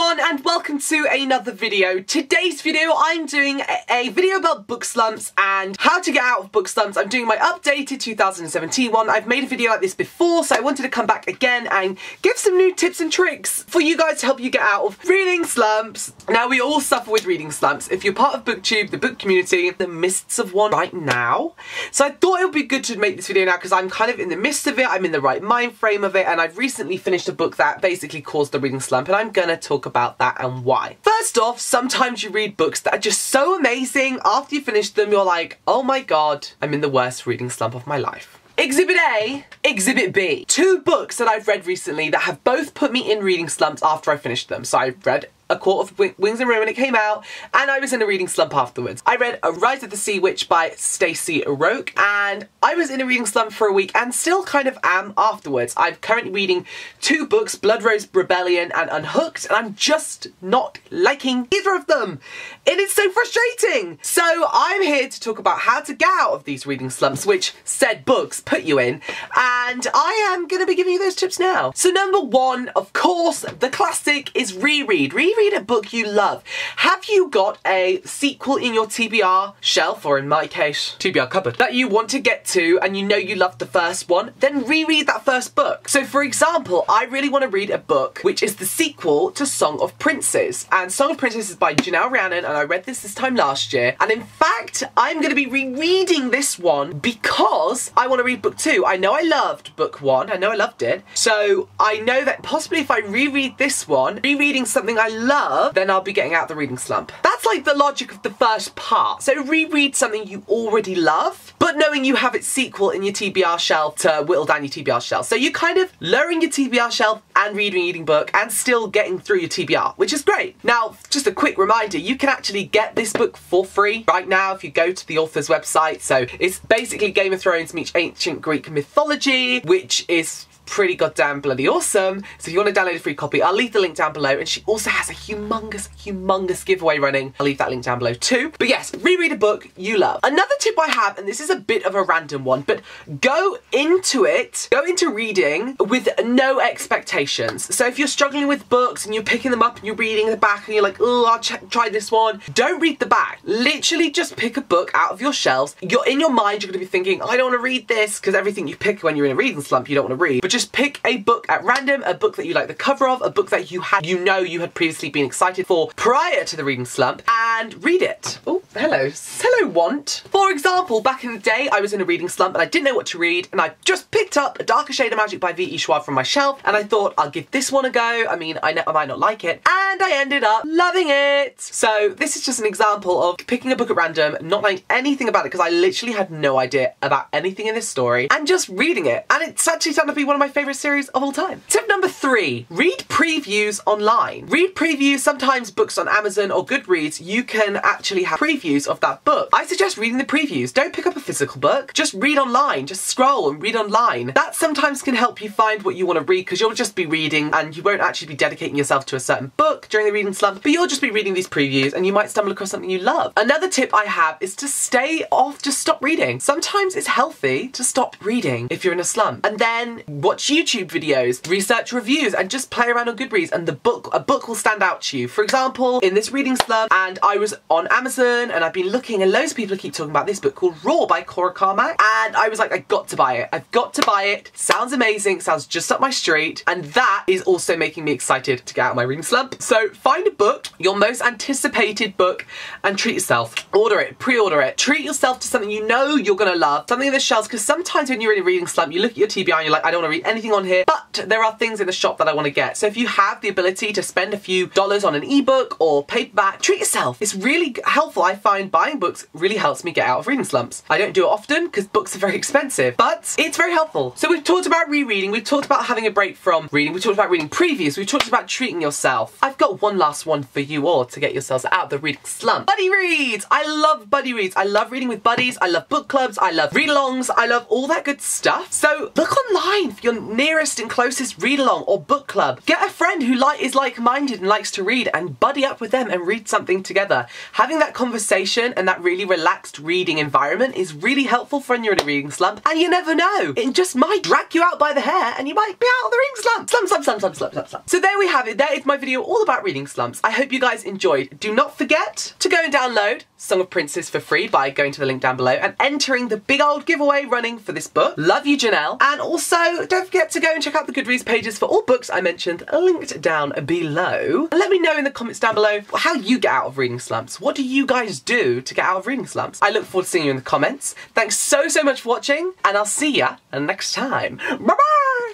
everyone and welcome to another video. Today's video I'm doing a video about book slumps and how to get out of book slumps. I'm doing my updated 2017 one. I've made a video like this before, so I wanted to come back again and give some new tips and tricks for you guys to help you get out of reading slumps. Now, we all suffer with reading slumps. If you're part of BookTube, the book community, in the midst of one right now. So I thought it would be good to make this video now because I'm kind of in the midst of it. I'm in the right mind frame of it, and I've recently finished a book that basically caused the reading slump, and I'm gonna talk about that and why. First off, sometimes you read books that are just so amazing, after you finish them you're like, oh my god, I'm in the worst reading slump of my life. Exhibit A, Exhibit B. Two books that I've read recently that have both put me in reading slumps after I finished them. So I read A Court of Wings and Ruin when it came out, and I was in a reading slump afterwards. I read A Rise of the Sea Witch by Stacey Roke, and I was in a reading slump for a week and still kind of am afterwards. I'm currently reading two books, Blood Rose Rebellion and Unhooked, and I'm just not liking either of them. It is so frustrating. So I'm here to talk about how to get out of these reading slumps, which said books put you in, and I am going to be giving you those tips now. So number one, of course, the classic is reread. Reread a book you love. Have you got a sequel in your TBR shelf, or in my case, TBR cupboard, that you want to get to and you know you loved the first one? Then reread that first book. So for example, I really want to read a book which is the sequel to Song of Princes. And Song of Princes is by Janelle Rhiannon, and I read this time last year. And in fact, I'm going to be rereading this one because I want to read book two. I know I loved book one. I know I loved it. So I know that possibly if I reread this one, rereading something I love, then I'll be getting out of the reading slump. That's like the logic of the first part. So reread something you already love, but knowing you have its sequel in your TBR shelf to whittle down your TBR shelf. So you're kind of lowering your TBR shelf and reading book and still getting through your TBR, which is great. Now, just a quick reminder, you can actually get this book for free right now if you go to the author's website. So it's basically Game of Thrones meets ancient Greek mythology, which is pretty goddamn bloody awesome. So if you want to download a free copy, I'll leave the link down below, and she also has a humongous giveaway running. I'll leave that link down below too. But yes, reread a book you love. Another tip I have, and this is a bit of a random one, but go into reading with no expectations. So if you're struggling with books and you're picking them up and you're reading the back and you're like, oh, I'll try this one, don't read the back. Literally just pick a book out of your shelves. In your mind, you're going to be thinking, I don't want to read this, because everything you pick when you're in a reading slump, you don't want to read. But just pick a book at random, a book that you like the cover of, a book that you had previously been excited for prior to the reading slump, and read it. Oh, hello want. For example, back in the day, I was in a reading slump and I didn't know what to read, and I just picked up A Darker Shade of Magic by V.E. Schwab from my shelf, and I thought, I'll give this one a go. I mean, I might not like it, and I ended up loving it. So this is just an example of picking a book at random, not knowing anything about it, because I literally had no idea about anything in this story, and just reading it. And it's actually turned out to be one of my favourite series of all time. Tip number 3, read previews online. Read previews. Sometimes books on Amazon or Goodreads, you can actually have previews of that book. I suggest reading the previews. Don't pick up a physical book. Just read online. Just scroll and read online. That sometimes can help you find what you want to read, because you'll just be reading and you won't actually be dedicating yourself to a certain book during the reading slump, but you'll just be reading these previews and you might stumble across something you love. Another tip I have is to stay off, just stop reading. Sometimes it's healthy to stop reading if you're in a slump, and then watch YouTube videos, research reviews, and just play around on Goodreads, and a book will stand out to you. For example, in this reading slump, and I was on Amazon and I've been looking, and loads of people keep talking about this book called Raw by Cora Carmack, and I was like, I've got to buy it. I've got to buy it. Sounds amazing, sounds just up my street, and that is also making me excited to get out of my reading slump. So find a book, your most anticipated book, and treat yourself. Order it, pre-order it. Treat yourself to something you know you're gonna love, something in the shelves, because sometimes when you're in a reading slump, you look at your TBR and you're like, I don't want to read anything on here, but there are things in the shop that I want to get. So if you have the ability to spend a few dollars on an ebook or paperback, treat yourself. It's really helpful. I find buying books really helps me get out of reading slumps. I don't do it often because books are very expensive, but it's very helpful. So we've talked about rereading, we've talked about having a break from reading, we've talked about reading previews, we've talked about treating yourself. I've got one last one for you all to get yourselves out of the reading slump. Buddy reads! I love buddy reads. I love reading with buddies, I love book clubs, I love read-alongs, I love all that good stuff. So look online for your nearest and closest read-along or book club. Get a friend who is like-minded and likes to read, and buddy up with them and read something together. Having that conversation and that really relaxed reading environment is really helpful for when you're in a reading slump, and you never know, it just might drag you out by the hair and you might be out of the reading slump. Slump. So there we have it. That is my video all about reading slumps. I hope you guys enjoyed. Do not forget to go and download Song of Princes for free by going to the link down below and entering the big old giveaway running for this book. Love you, Janelle. And also, don't forget to go and check out the Goodreads pages for all books I mentioned, linked down below. And let me know in the comments down below how you get out of reading slumps. What do you guys do to get out of reading slumps? I look forward to seeing you in the comments. Thanks so much for watching, and I'll see ya next time. Bye-bye!